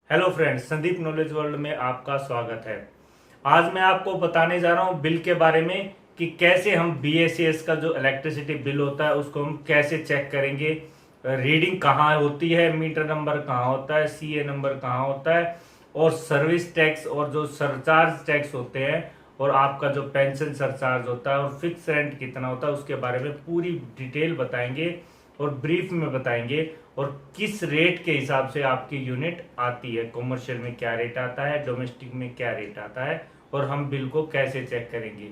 Hello friends, Sandeep knowledge world में आपका स्वागत है। आज मैं आपको बताने जा रहा हूँ बिल के बारे में कि कैसे हम बीएसीएस का जो इलेक्ट्रिसिटी बिल होता है उसको हम कैसे चेक करेंगे, रीडिंग कहाँ होती है, मीटर नंबर कहाँ होता है, सीए नंबर कहाँ होता है, और सर्विस टैक्स और जो सरचार्ज टैक्स होते हैं और आपका जो पेंशन सरचार्ज होता है और फिक्स रेंट कितना होता है उसके बारे में पूरी डिटेल बताएंगे और ब्रीफ में बताएंगे। और किस रेट के हिसाब से आपकी यूनिट आती है, कॉमर्शियल में क्या रेट आता है, डोमेस्टिक में क्या रेट आता है, और हम बिल को कैसे चेक करेंगे।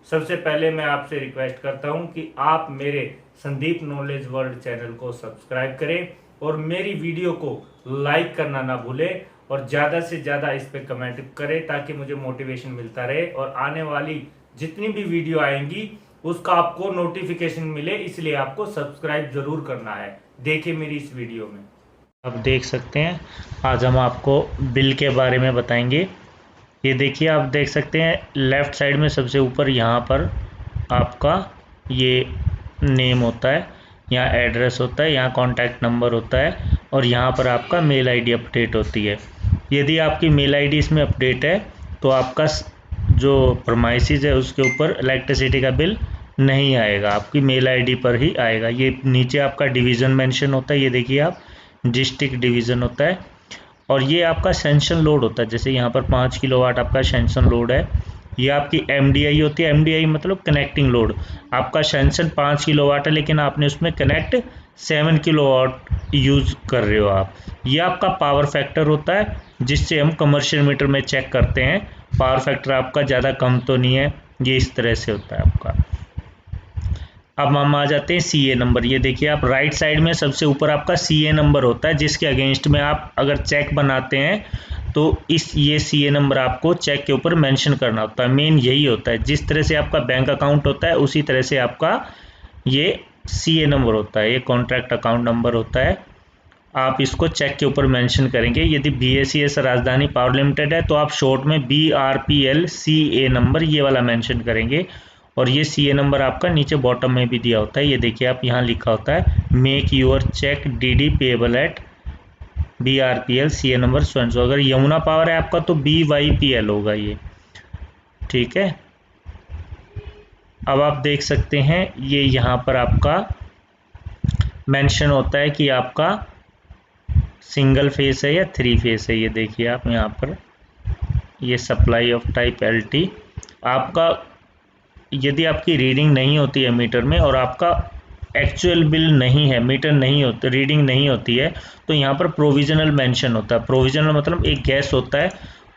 सबसे पहले मैं आपसे रिक्वेस्ट करता हूं कि आप मेरे संदीप नॉलेज वर्ल्ड चैनल को सब्सक्राइब करें और मेरी वीडियो को लाइक करना ना भूलें और ज़्यादा से ज़्यादा इस पर कमेंट करें ताकि मुझे मोटिवेशन मिलता रहे और आने वाली जितनी भी वीडियो आएंगी उसका आपको नोटिफिकेशन मिले, इसलिए आपको सब्सक्राइब जरूर करना है। देखिए मेरी इस वीडियो में आप देख सकते हैं। आज हम आपको बिल के बारे में बताएंगे। ये देखिए, आप देख सकते हैं लेफ़्ट साइड में सबसे ऊपर यहाँ पर आपका ये नेम होता है, यहाँ एड्रेस होता है, यहाँ कॉन्टैक्ट नंबर होता है और यहाँ पर आपका मेल आईडी अपडेट होती है। यदि आपकी मेल आईडी इसमें अपडेट है तो आपका जो प्रमाइसिस है उसके ऊपर इलेक्ट्रिसिटी का बिल नहीं आएगा, आपकी मेल आईडी पर ही आएगा। ये नीचे आपका डिवीज़न मेंशन होता है, ये देखिए आप, डिस्ट्रिक्ट डिवीज़न होता है। और ये आपका सेंशन लोड होता है, जैसे यहाँ पर 5 किलोवाट आपका सेंशन लोड है। ये आपकी एमडीआई होती है, एमडीआई मतलब कनेक्टिंग लोड। आपका सेंशन 5 किलोवाट है लेकिन आपने उसमें कनेक्ट 7 किलोवाट यूज़ कर रहे हो आप। ये आपका पावर फैक्टर होता है जिससे हम कमर्शियल मीटर में चेक करते हैं। पावर फैक्टर आपका ज़्यादा कम तो नहीं है, ये इस तरह से होता है आपका। अब हम आ जाते हैं सीए नंबर। ये देखिए आप, राइट साइड में सबसे ऊपर आपका सीए नंबर होता है जिसके अगेंस्ट में आप अगर चेक बनाते हैं तो ये सीए नंबर आपको चेक के ऊपर मेंशन करना होता है। मेन यही होता है, जिस तरह से आपका बैंक अकाउंट होता है उसी तरह से आपका ये सीए नंबर होता है, ये कॉन्ट्रैक्ट अकाउंट नंबर होता है। आप इसको चेक के ऊपर मेंशन करेंगे। यदि बीएसीएस राजधानी पावर लिमिटेड है तो आप शॉर्ट में BRPL CA नंबर ये वाला मेंशन करेंगे। और ये सीए नंबर आपका नीचे बॉटम में भी दिया होता है, ये देखिए आप, यहाँ लिखा होता है make your cheque DD payable at BRPL CA number so and so. अगर यमुना पावर है आपका तो BYPL होगा ये, ठीक है। अब आप देख सकते हैं ये यहाँ पर आपका मेंशन होता है कि आपका सिंगल फेस है या 3 फेस है। ये देखिए आप यहाँ पर, ये सप्लाई ऑफ टाइप LT। आपका यदि आपकी रीडिंग नहीं होती है मीटर में और आपका एक्चुअल बिल नहीं है, मीटर नहीं होता, रीडिंग नहीं होती है, तो यहाँ पर प्रोविजनल मेंशन होता है। प्रोविजनल मतलब एक गैस होता है,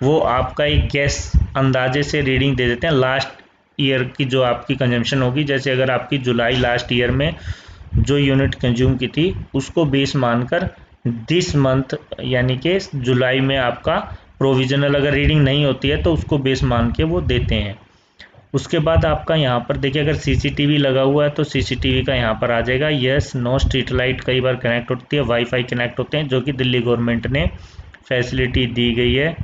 वो आपका एक गैस अंदाजे से रीडिंग दे देते हैं लास्ट ईयर की जो आपकी कंजम्पशन होगी। जैसे अगर आपकी जुलाई लास्ट ईयर में जो यूनिट कंज्यूम की थी उसको बेस मानकर दिस मंथ यानी कि जुलाई में आपका प्रोविजनल अगर रीडिंग नहीं होती है तो उसको बेस मान के वो देते हैं। उसके बाद आपका यहाँ पर देखिए, अगर सीसीटीवी लगा हुआ है तो सीसीटीवी का यहाँ पर आ जाएगा यस नो। स्ट्रीट लाइट कई बार कनेक्ट होती है, वाईफाई कनेक्ट होते हैं जो कि दिल्ली गवर्नमेंट ने फैसिलिटी दी गई है,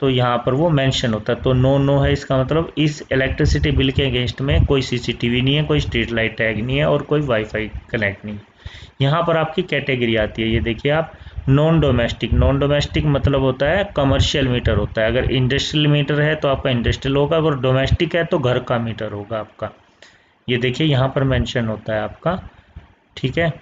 तो यहाँ पर वो मेंशन होता है। तो नो नो है, इसका मतलब इस इलेक्ट्रिसिटी बिल के अगेंस्ट में कोई सीसीटीवी नहीं है, कोई स्ट्रीट लाइट टैग नहीं है और कोई वाईफाई कनेक्ट नहीं है। यहाँ पर आपकी कैटेगरी आती है, ये देखिए आप, नॉन डोमेस्टिक। नॉन डोमेस्टिक मतलब होता है कमर्शियल मीटर होता है। अगर इंडस्ट्रियल मीटर है तो आपका इंडस्ट्रियल होगा, अगर डोमेस्टिक है तो घर का मीटर होगा आपका। ये देखिए यहाँ पर मेंशन होता है आपका, ठीक है।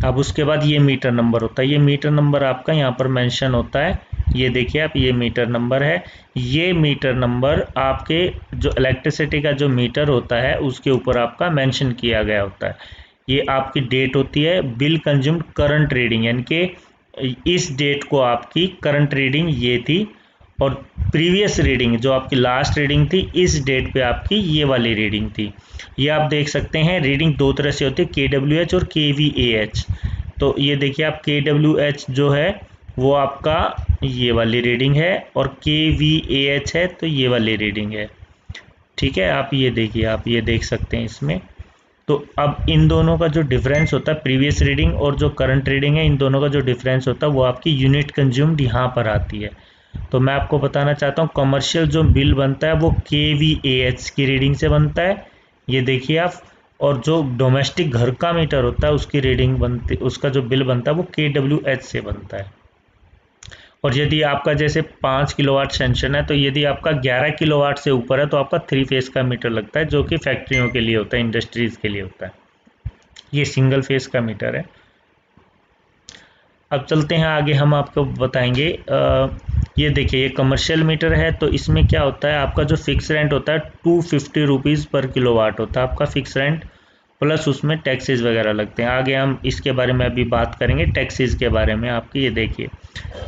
अब उसके बाद ये मीटर नंबर होता है, ये मीटर नंबर आपका यहाँ पर मेंशन होता है। ये देखिए आप, ये मीटर नंबर है। ये मीटर नंबर आपके जो इलेक्ट्रिसिटी का जो मीटर होता है उसके ऊपर आपका मेंशन किया गया होता है। ये आपकी डेट होती है बिल कंज्यूम्ड करंट रीडिंग, यानी कि इस डेट को आपकी करंट रीडिंग ये थी और प्रीवियस रीडिंग जो आपकी लास्ट रीडिंग थी इस डेट पे आपकी ये वाली रीडिंग थी। ये आप देख सकते हैं रिडींग दो तरह से होती है, KWH और KVAH। तो ये देखिए आप, KWH जो है वो आपका ये वाली रीडिंग है और KVAH है तो ये वाली रीडिंग है, ठीक है। आप ये देखिए, आप ये देख सकते हैं इसमें। तो अब इन दोनों का जो डिफरेंस होता है, प्रीवियस रीडिंग और जो करंट रीडिंग है, इन दोनों का जो डिफरेंस होता है वो आपकी यूनिट कंज्यूम्ड यहाँ पर आती है। तो मैं आपको बताना चाहता हूँ कमर्शियल जो बिल बनता है वो KVAH की रीडिंग से बनता है। ये देखिए आप, और जो डोमेस्टिक घर का मीटर होता है उसकी रीडिंग बनती, उसका जो बिल बनता है वो kWh से बनता है। और यदि आपका जैसे 5 किलोवाट सेंशन है, तो यदि आपका 11 किलोवाट से ऊपर है तो आपका 3 फेज का मीटर लगता है, जो कि फैक्ट्रियों के लिए होता है, इंडस्ट्रीज़ के लिए होता है। ये सिंगल फेज का मीटर है। अब चलते हैं आगे, हम आपको बताएंगे ये देखिए, ये कमर्शियल मीटर है। तो इसमें क्या होता है, आपका जो फिक्स रेंट होता है 250 रुपीज़ पर किलोवाट होता है आपका फिक्स रेंट, प्लस उसमें टैक्सेस वगैरह लगते हैं। आगे हम इसके बारे में अभी बात करेंगे, टैक्सेस के बारे में आपकी। ये देखिए,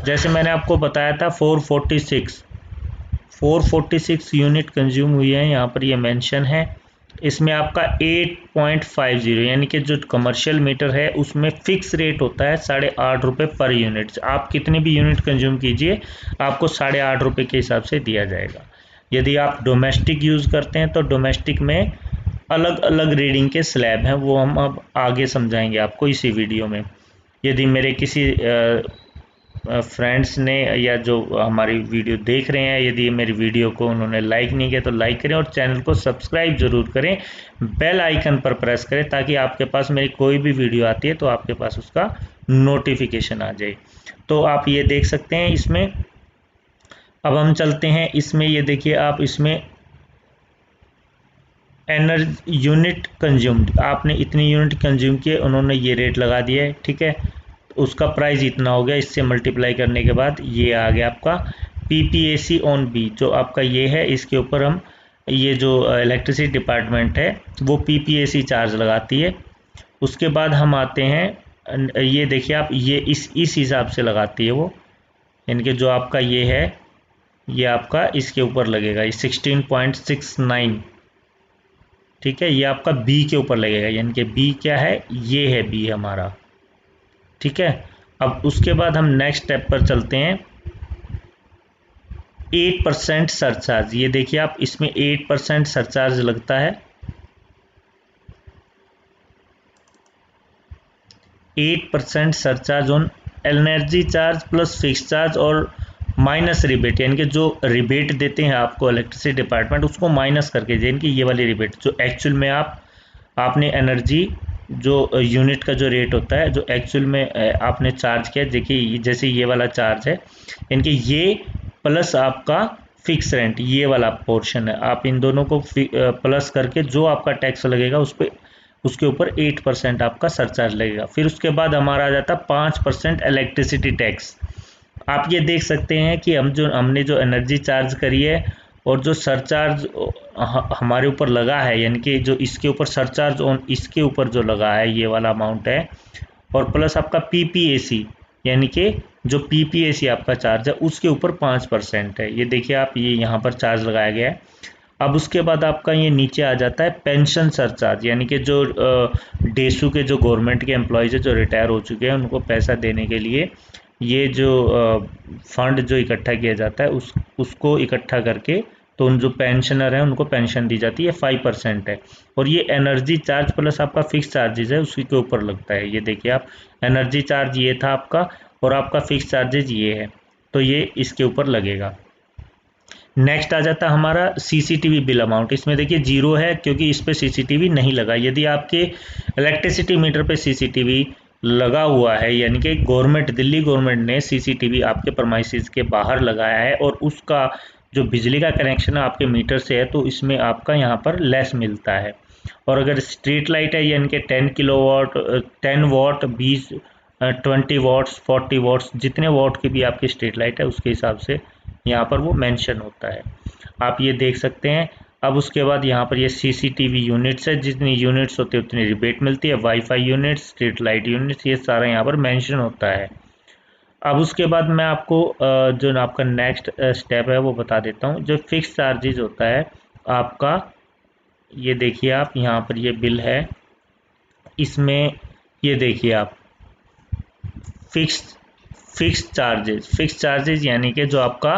जैसे मैंने आपको बताया था 446 यूनिट कंज्यूम हुई है, यहाँ पर ये मेंशन है। इसमें आपका 8.50 यानी कि जो कमर्शियल मीटर है उसमें फिक्स रेट होता है 8.5 रुपये पर यूनिट। आप कितने भी यूनिट कंज्यूम कीजिए, आपको 8.5 रुपये के हिसाब से दिया जाएगा। यदि आप डोमेस्टिक यूज़ करते हैं तो डोमेस्टिक में अलग अलग रीडिंग के स्लैब हैं, वो हम अब आगे समझाएंगे आपको इसी वीडियो में। यदि मेरे किसी फ्रेंड्स ने या जो हमारी वीडियो देख रहे हैं, यदि मेरी वीडियो को उन्होंने लाइक नहीं किया तो लाइक करें और चैनल को सब्सक्राइब जरूर करें, बेल आइकन पर प्रेस करें, ताकि आपके पास मेरी कोई भी वीडियो आती है तो आपके पास उसका नोटिफिकेशन आ जाए। तो आप ये देख सकते हैं इसमें। अब हम चलते हैं इसमें, ये देखिए आप, इसमें एनर्जी यूनिट कंज्यूम्ड, आपने इतनी यूनिट कंज्यूम किए, उन्होंने ये रेट लगा दिया है, ठीक है, उसका प्राइस इतना हो गया। इससे मल्टीप्लाई करने के बाद ये आ गया आपका PPAC ऑन बी, जो आपका ये है, इसके ऊपर हम, ये जो इलेक्ट्रिसिटी डिपार्टमेंट है वो PPAC चार्ज लगाती है। उसके बाद हम आते हैं, ये देखिए आप, ये इस हिसाब से लगाती है वो, यानी कि जो आपका ये है, ये आपका इसके ऊपर लगेगा, ये 16.69, ठीक है, ये आपका बी के ऊपर लगेगा, यानी कि बी क्या है, ये है बी हमारा, ठीक है। अब उसके बाद हम नेक्स्ट स्टेप पर चलते हैं, 8% सरचार्ज। ये देखिए आप, इसमें 8% सरचार्ज लगता है, 8% surcharge on energy charge plus fix charge और माइनस रिबेट, यानी कि जो रिबेट देते हैं आपको इलेक्ट्रिसिटी डिपार्टमेंट, उसको माइनस करके, यानी कि ये वाली रिबेट जो एक्चुअल में आपने एनर्जी, जो यूनिट का जो रेट होता है, जो एक्चुअल में आपने चार्ज किया, देखिए जैसे ये वाला चार्ज है, यानी कि ये प्लस आपका फिक्स रेंट, ये वाला पोर्शन है, आप इन दोनों को प्लस करके जो आपका टैक्स लगेगा उस पर, उसके ऊपर 8% आपका सरचार्ज लगेगा। फिर उसके बाद हमारा आ जाता है 5% इलेक्ट्रिसिटी टैक्स। आप ये देख सकते हैं कि हमने जो एनर्जी चार्ज करी है और जो सरचार्ज हमारे ऊपर लगा है, यानी कि जो इसके ऊपर सरचार्ज ऑन इसके ऊपर जो लगा है, ये वाला अमाउंट है, और प्लस आपका PPAC, यानी कि जो PPAC आपका चार्ज है उसके ऊपर 5% है। ये देखिए आप, ये यहाँ पर चार्ज लगाया गया है। अब उसके बाद आपका ये नीचे आ जाता है पेंशन सरचार्ज, यानी कि जो डेसू के जो गवर्नमेंट के एम्प्लॉयज़ है जो रिटायर हो चुके हैं, उनको पैसा देने के लिए ये जो फंड जो इकट्ठा किया जाता है, उसको इकट्ठा करके, तो उन जो पेंशनर हैं उनको पेंशन दी जाती है, 5% है। और ये एनर्जी चार्ज प्लस आपका फिक्स चार्जेज है उसी के ऊपर लगता है। ये देखिए आप, एनर्जी चार्ज ये था आपका और आपका फिक्स चार्जेज ये है, तो ये इसके ऊपर लगेगा। नेक्स्ट आ जाता है हमारा CCTV बिल अमाउंट। इसमें देखिए 0 है क्योंकि इस पर CCTV नहीं लगा। यदि आपके इलेक्ट्रिसिटी मीटर पे CCTV लगा हुआ है, यानी कि गवर्नमेंट, दिल्ली गवर्नमेंट ने CCTV आपके प्रमाइसिस के बाहर लगाया है और उसका जो बिजली का कनेक्शन है आपके मीटर से है, तो इसमें आपका यहाँ पर लेस मिलता है। और अगर स्ट्रीट लाइट है, यानी कि 10 किलोवाट, 10 वाट, 20, 20 वाट्स, 40 वाट्स, जितने वाट की भी आपकी स्ट्रीट लाइट है उसके हिसाब से यहाँ पर वो मेंशन होता है, आप ये देख सकते हैं। अब उसके बाद यहाँ पर ये CCTV यूनिट्स है, जितनी यूनिट्स होती है उतनी रिबेट मिलती है, wifi units, street light units, ये सारा यहाँ पर मेंशन होता है। अब उसके बाद मैं आपको जो आपका नेक्स्ट स्टेप है वो बता देता हूँ। जो फिक्स चार्जेज होता है आपका, ये देखिए आप, यहाँ पर ये बिल है, इसमें ये देखिए आप, फिक्स चार्जेज यानी कि जो आपका,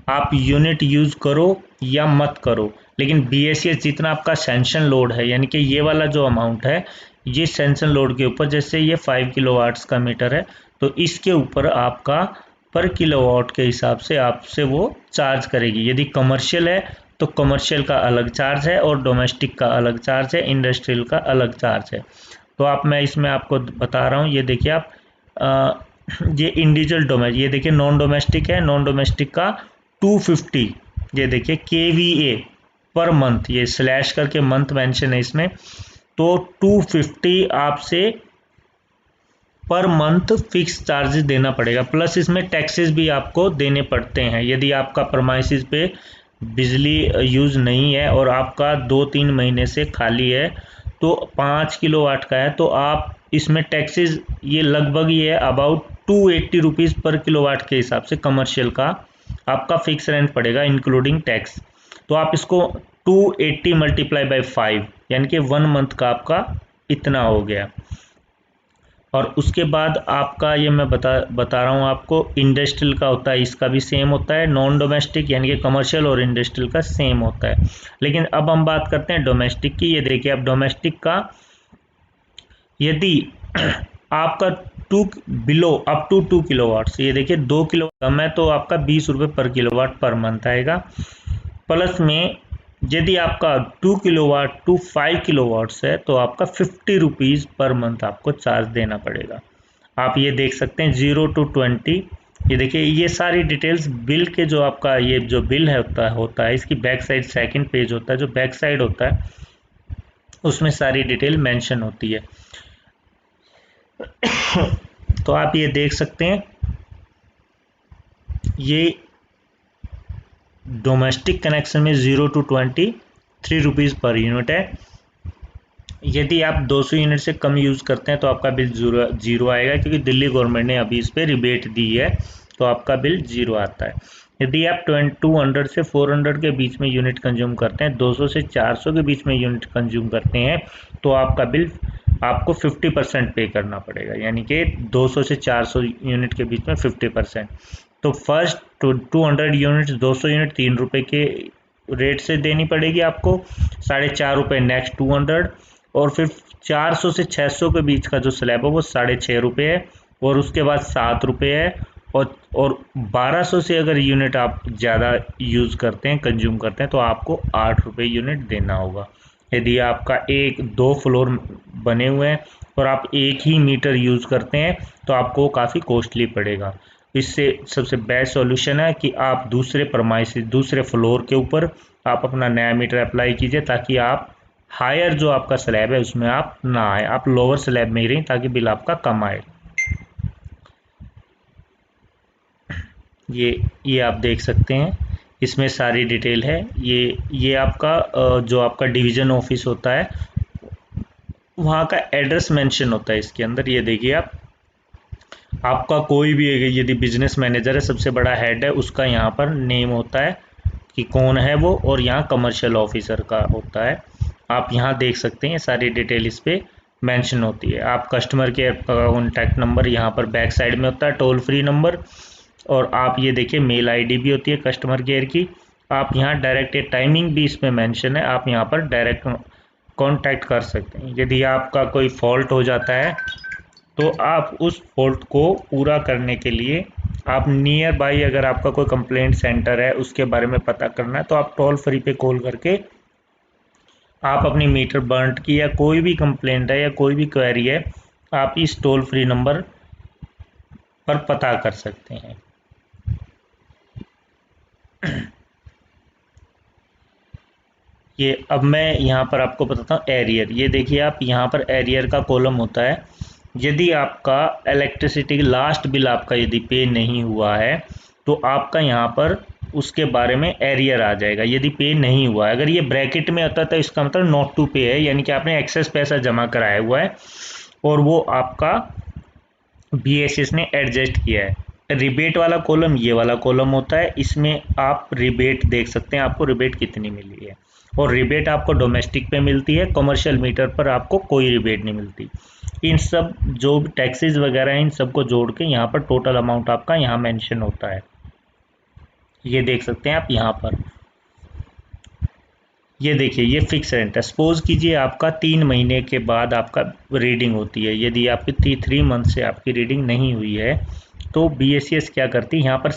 आप यूनिट यूज़ करो या मत करो, लेकिन BACS जितना आपका सेंशन लोड है, यानी कि ये वाला जो अमाउंट है, ये सेंशन लोड के ऊपर, जैसे ये 5 किलोवाट्स का मीटर है, तो इसके ऊपर आपका पर किलोवाट के हिसाब से आपसे वो चार्ज करेगी। यदि कमर्शियल है तो कमर्शियल का अलग चार्ज है और डोमेस्टिक का अलग चार्ज है, इंडस्ट्रियल का अलग चार्ज है। तो मैं इसमें आपको बता रहा हूँ, ये देखिए आप ये इंडिविजुअल डोमेस्टिक, ये देखिए नॉन डोमेस्टिक है, नॉन डोमेस्टिक का 250, ये देखिए KVA पर मंथ, ये स्लैश करके मंथ मेंशन है इसमें, तो 250 आपसे पर मंथ फिक्स चार्जेस देना पड़ेगा, प्लस इसमें टैक्सेस भी आपको देने पड़ते हैं। यदि आपका प्रमाइसिस पे बिजली यूज़ नहीं है और आपका 2-3 महीने से खाली है, तो 5 किलोवाट का है, तो आप इसमें टैक्सेस ये लगभग ये अबाउट 280 रुपीज़ पर किलोवाट के हिसाब से कमर्शियल का आपका फिक्स रेंट पड़ेगा इंक्लूडिंग टैक्स। तो आप इसको 280 मल्टीप्लाई बाई 5 यानी कि 1 मंथ का आपका इतना हो गया। और उसके बाद आपका ये मैं बता रहा हूँ आपको, इंडस्ट्रियल का होता है, इसका भी सेम होता है, नॉन डोमेस्टिक यानी कि कमर्शियल और इंडस्ट्रियल का सेम होता है। लेकिन अब हम बात करते हैं डोमेस्टिक की। ये देखिए आप डोमेस्टिक का, यदि आपका बिलो अप टू 2 किलोवाट से, ये देखिए 2 किलो कम है तो आपका 20 रुपये पर किलोवाट पर मंथ आएगा। प्लस में यदि आपका 2 किलोवाट टू 5 किलोवाट्स है तो आपका 50 रुपीज़ पर मंथ आपको चार्ज देना पड़ेगा। आप ये देख सकते हैं 0 to 20, ये देखिए ये सारी डिटेल्स बिल के, जो आपका ये जो बिल है होता है इसकी बैक साइड सेकंड पेज होता है, जो बैक साइड होता है उसमें सारी डिटेल मेंशन होती है। तो आप ये देख सकते हैं ये डोमेस्टिक कनेक्शन में 0 to 20 3 रुपीज़ पर यूनिट है। यदि आप 200 यूनिट से कम यूज़ करते हैं तो आपका बिल जीरो आएगा, क्योंकि दिल्ली गवर्नमेंट ने अभी इस पर रिबेट दी है, तो आपका बिल जीरो आता है। यदि आप 200 से 400 के बीच में यूनिट कंज्यूम करते हैं, 200 से 400 के बीच में यूनिट कंज्यूम करते हैं, तो आपका बिल आपको 50% पे करना पड़ेगा, यानी कि 200 से 400 यूनिट के बीच में 50%। तो फर्स्ट 200 यूनिट 200 यूनिट 3 रुपये के रेट से देनी पड़ेगी आपको, 4.5 रुपये नेक्स्ट 200, और फिर 400 से 600 के बीच का जो स्लैब है वो 6.5 रुपये है, और उसके बाद 7 रुपये है, और 1200 से अगर यूनिट आप ज़्यादा यूज़ करते हैं, कंज्यूम करते हैं, तो आपको 8 रुपये यूनिट देना होगा। यदि आपका 1-2 फ्लोर बने हुए हैं और आप एक ही मीटर यूज़ करते हैं तो आपको काफ़ी कॉस्टली पड़ेगा। इससे सबसे बेस्ट सॉल्यूशन है कि आप दूसरे प्रमाइसिस, दूसरे फ्लोर के ऊपर आप अपना नया मीटर अप्लाई कीजिए, ताकि आप हायर जो आपका स्लैब है उसमें आप ना आए, आप लोअर स्लैब में ही रहें, ताकि बिल आपका कम आए। ये आप देख सकते हैं, इसमें सारी डिटेल है। ये आपका जो आपका डिवीज़न ऑफिस होता है वहाँ का एड्रेस मेंशन होता है इसके अंदर। ये देखिए आपका कोई भी यदि बिजनेस मैनेजर है, सबसे बड़ा हेड है, उसका यहाँ पर नेम होता है कि कौन है वो, और यहाँ कमर्शियल ऑफिसर का होता है। आप यहाँ देख सकते हैं सारी डिटेल इस पर मेंशन होती है। आप कस्टमर केयर का कॉन्टैक्ट नंबर यहाँ पर बैक साइड में होता है, टोल फ्री नंबर, और आप ये देखिए मेल आईडी भी होती है कस्टमर केयर की। आप यहाँ डायरेक्ट टाइमिंग भी इसमें मेंशन है, आप यहाँ पर डायरेक्ट कांटेक्ट कर सकते हैं। यदि आपका कोई फॉल्ट हो जाता है तो आप उस फॉल्ट को पूरा करने के लिए आप नियर बाई, अगर आपका कोई कंप्लेंट सेंटर है उसके बारे में पता करना है, तो आप टोल फ्री पे कॉल करके आप अपनी मीटर बर्न्ट की या कोई भी कंप्लेंट है या कोई भी क्वेरी है, आप इस टोल फ्री नंबर पर पता कर सकते हैं। ये अब मैं यहाँ पर आपको बताता हूँ एरियर। ये देखिए आप यहाँ पर एरियर का कॉलम होता है। यदि आपका इलेक्ट्रिसिटी लास्ट बिल आपका यदि पे नहीं हुआ है तो आपका यहाँ पर उसके बारे में एरियर आ जाएगा, यदि पे नहीं हुआ है। अगर ये ब्रैकेट में होता है तो इसका मतलब नॉट टू पे है, यानी कि आपने एक्सेस पैसा जमा कराया हुआ है और वो आपका BSS ने एडजस्ट किया है। रिबेट वाला कॉलम ये वाला कॉलम होता है, इसमें आप रिबेट देख सकते हैं आपको रिबेट कितनी मिली है, और रिबेट आपको डोमेस्टिक पे मिलती है, कमर्शियल मीटर पर आपको कोई रिबेट नहीं मिलती। इन सब जो टैक्सेस वगैरह हैं इन सबको जोड़ के यहाँ पर टोटल अमाउंट आपका यहाँ मेंशन होता है। ये देख सकते हैं आप यहाँ पर, ये देखिए ये फिक्स रेंट है। सपोज कीजिए आपका 3 महीने के बाद आपका रीडिंग होती है, यदि आपकी 3 मंथ से आपकी रीडिंग नहीं हुई है तो BSES क्या करती है, यहाँ पर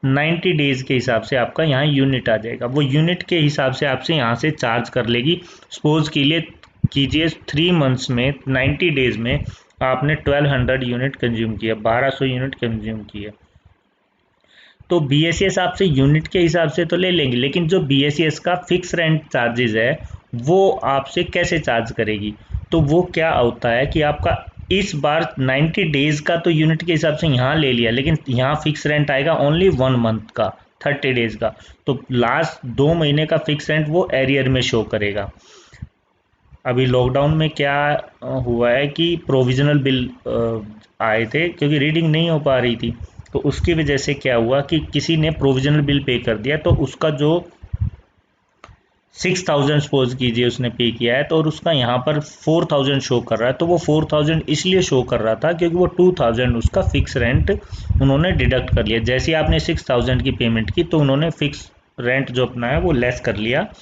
90 डेज के हिसाब से आपका यहाँ यूनिट आ जाएगा। वो यूनिट के हिसाब से आपसे यहाँ से चार्ज कर लेगी। सपोज के लिए कीजिए 3 मंथ्स में 90 डेज में आपने 1200 यूनिट कंज्यूम किया, 1200 यूनिट कंज्यूम किया, तो BSES आपसे यूनिट के हिसाब से तो ले लेंगे, लेकिन जो BSES का फिक्स रेंट चार्जेस है वो आपसे कैसे चार्ज करेगी। तो वो क्या होता है कि आपका इस बार 90 डेज का तो यूनिट के हिसाब से यहाँ ले लिया, लेकिन यहाँ फिक्स रेंट आएगा ओनली 1 मंथ का, 30 डेज का। तो लास्ट 2 महीने का फिक्स रेंट वो एरियर में शो करेगा। अभी लॉकडाउन में क्या हुआ है कि प्रोविजनल बिल आए थे, क्योंकि रीडिंग नहीं हो पा रही थी, तो उसकी वजह से क्या हुआ कि किसी ने प्रोविजनल बिल पे कर दिया, तो उसका जो 6000 सपोज कीजिए उसने पे किया है, तो और उसका यहाँ पर 4000 शो कर रहा है। तो वो 4000 इसलिए शो कर रहा था क्योंकि वो 2000 उसका फिक्स रेंट उन्होंने डिडक्ट कर लिया। जैसे ही आपने 6000 की पेमेंट की तो उन्होंने फिक्स रेंट जो अपना है वो लेस कर लिया,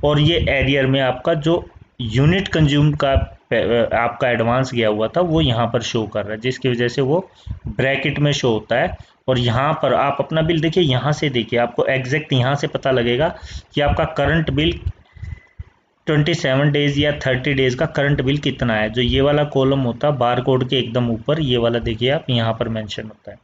और ये एरियर में आपका जो यूनिट कंज्यूम का आपका एडवांस गया हुआ था वो यहाँ पर शो कर रहा है, जिसकी वजह से वो ब्रैकेट में शो होता है। और यहाँ पर आप अपना बिल देखिए, यहाँ से देखिए, आपको एग्जैक्ट यहाँ से पता लगेगा कि आपका करंट बिल 27 डेज या 30 डेज का करंट बिल कितना है। जो ये वाला कॉलम होता है बार कोड के एकदम ऊपर, ये वाला देखिए आप, यहाँ पर मेंशन होता है।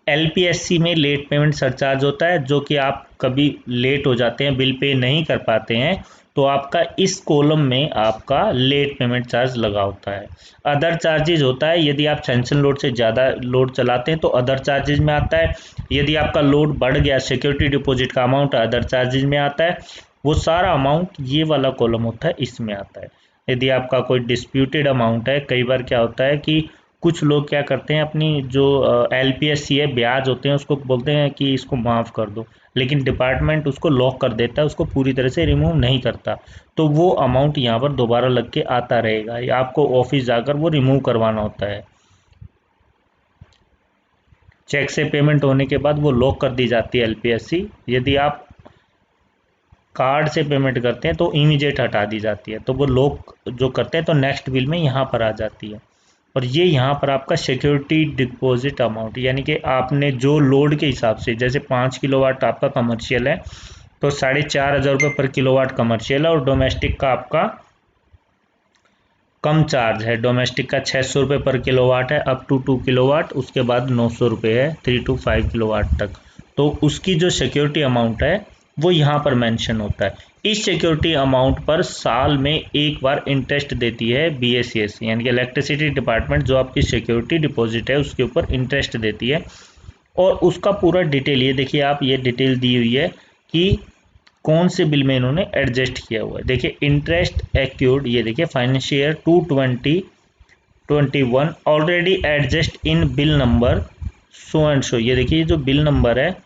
LPSC में लेट पेमेंट सरचार्ज होता है, जो कि आप कभी लेट हो जाते हैं, बिल पे नहीं कर पाते हैं, तो आपका इस कॉलम में आपका लेट पेमेंट चार्ज लगा होता है। अदर चार्जेज होता है, यदि आप सैंक्शन लोड से ज़्यादा लोड चलाते हैं तो अदर चार्जेज में आता है। यदि आपका लोड बढ़ गया, सिक्योरिटी डिपॉजिट का अमाउंट अदर चार्जेज में आता है। वो सारा अमाउंट ये वाला कॉलम होता है, इसमें आता है। यदि आपका कोई डिस्प्यूटेड अमाउंट है, कई बार क्या होता है कि कुछ लोग क्या करते हैं, अपनी जो LPSC है ब्याज होते हैं उसको बोलते हैं कि इसको माफ़ कर दो, लेकिन डिपार्टमेंट उसको लॉक कर देता है, उसको पूरी तरह से रिमूव नहीं करता, तो वो अमाउंट यहाँ पर दोबारा लग के आता रहेगा, या आपको ऑफिस जाकर वो रिमूव करवाना होता है। चेक से पेमेंट होने के बाद वो लॉक कर दी जाती है LPSC। यदि आप कार्ड से पेमेंट करते हैं तो इमीडिएट हटा दी जाती है, तो वो लॉक जो करते हैं तो नेक्स्ट बिल में यहाँ पर आ जाती है। और ये यहाँ पर आपका सिक्योरिटी डिपॉजिट अमाउंट, यानी कि आपने जो लोड के हिसाब से, जैसे 5 किलोवाट आपका कमर्शियल है तो 4500 रुपये पर किलोवाट कमर्शियल है, और डोमेस्टिक का आपका कम चार्ज है। डोमेस्टिक का 600 रुपये पर किलोवाट है अप टू 2 किलोवाट, उसके बाद 900 रुपये है 3 to 5 किलोवाट तक। तो उसकी जो सिक्योरिटी अमाउंट है वो यहाँ पर मेंशन होता है। इस सिक्योरिटी अमाउंट पर साल में एक बार इंटरेस्ट देती है BSES, यानी कि इलेक्ट्रिसिटी डिपार्टमेंट, जो आपकी सिक्योरिटी डिपॉजिट है उसके ऊपर इंटरेस्ट देती है। और उसका पूरा डिटेल ये देखिए आप, ये डिटेल दी हुई है कि कौन से बिल में इन्होंने एडजस्ट किया हुआ है। देखिए इंटरेस्ट एक्यूर्ड, ये देखिए financial year 2020-21 already adjust in bill number so and सो। ये देखिए जो बिल नंबर है,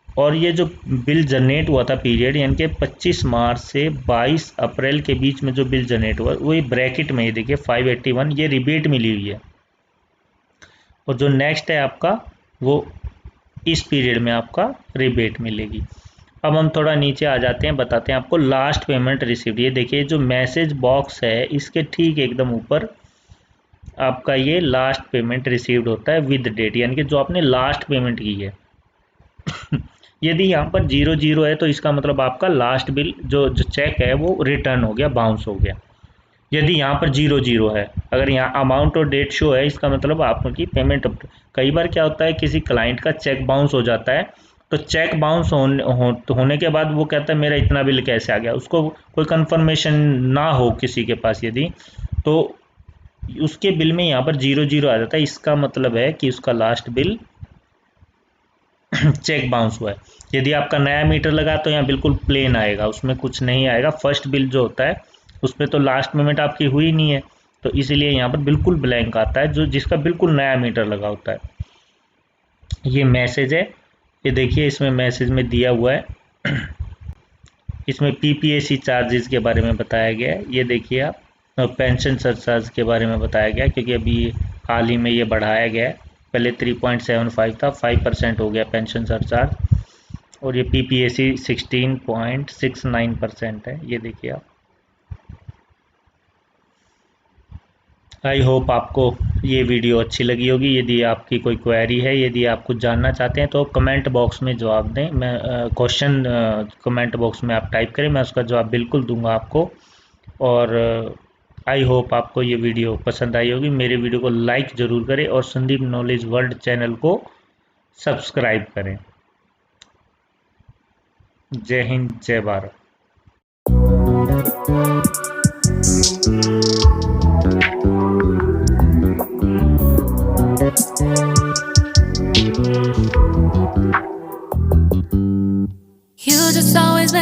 और ये जो बिल जनरेट हुआ था पीरियड, यानी कि 25 मार्च से 22 अप्रैल के बीच में जो बिल जनरेट हुआ वो ये ब्रैकेट में, ये देखिए 581 ये रिबेट मिली हुई है। और जो नेक्स्ट है आपका वो इस पीरियड में आपका रिबेट मिलेगी। अब हम थोड़ा नीचे आ जाते हैं, बताते हैं आपको लास्ट पेमेंट रिसीव्ड। ये देखिए जो मैसेज बॉक्स है इसके ठीक एकदम ऊपर आपका ये लास्ट पेमेंट रिसीव्ड होता है विद डेट, यानी कि जो आपने लास्ट पेमेंट की है। यदि यहाँ पर 00 है तो इसका मतलब आपका लास्ट बिल जो चेक है वो रिटर्न हो गया, बाउंस हो गया। यदि यहाँ पर 00 है, अगर यहाँ अमाउंट और डेट शो है, इसका मतलब आपकी पेमेंट। कई बार क्या होता है किसी क्लाइंट का चेक बाउंस हो जाता है, तो चेक बाउंस होने के बाद वो कहता है मेरा इतना बिल कैसे आ गया, उसको कोई कंफर्मेशन ना हो किसी के पास, यदि तो उसके बिल में यहाँ पर 00 आ जाता है। इसका मतलब है कि उसका लास्ट बिल चेक बाउंस हुआ है। यदि आपका नया मीटर लगा तो यहाँ बिल्कुल प्लेन आएगा, उसमें कुछ नहीं आएगा। फर्स्ट बिल जो होता है उस पर तो लास्ट पेमेंट आपकी हुई नहीं है, तो इसीलिए यहाँ पर बिल्कुल ब्लैंक आता है, जो जिसका बिल्कुल नया मीटर लगा होता है। ये मैसेज है, ये देखिए इसमें मैसेज में दिया हुआ है, इसमें PPAC चार्जेस के बारे में बताया गया है। ये देखिए आप, पेंशन सरचार्ज के बारे में बताया गया, क्योंकि अभी हाल ही में ये बढ़ाया गया है। पहले 3.75 था, 5% हो गया पेंशन सरचार्ज, और ये PPAC 16.69% है। ये देखिए आप, आई होप आपको ये वीडियो अच्छी लगी होगी। यदि आपकी कोई क्वेरी है, यदि आप कुछ जानना चाहते हैं तो कमेंट बॉक्स में जवाब दें। मैं क्वेश्चन कमेंट बॉक्स में आप टाइप करें, मैं उसका जवाब बिल्कुल दूंगा आपको। और आई होप आपको ये वीडियो पसंद आई होगी। मेरे वीडियो को लाइक ज़रूर करें और संदीप नॉलेज वर्ल्ड चैनल को सब्सक्राइब करें। जय हिंद, जय भारत। You just always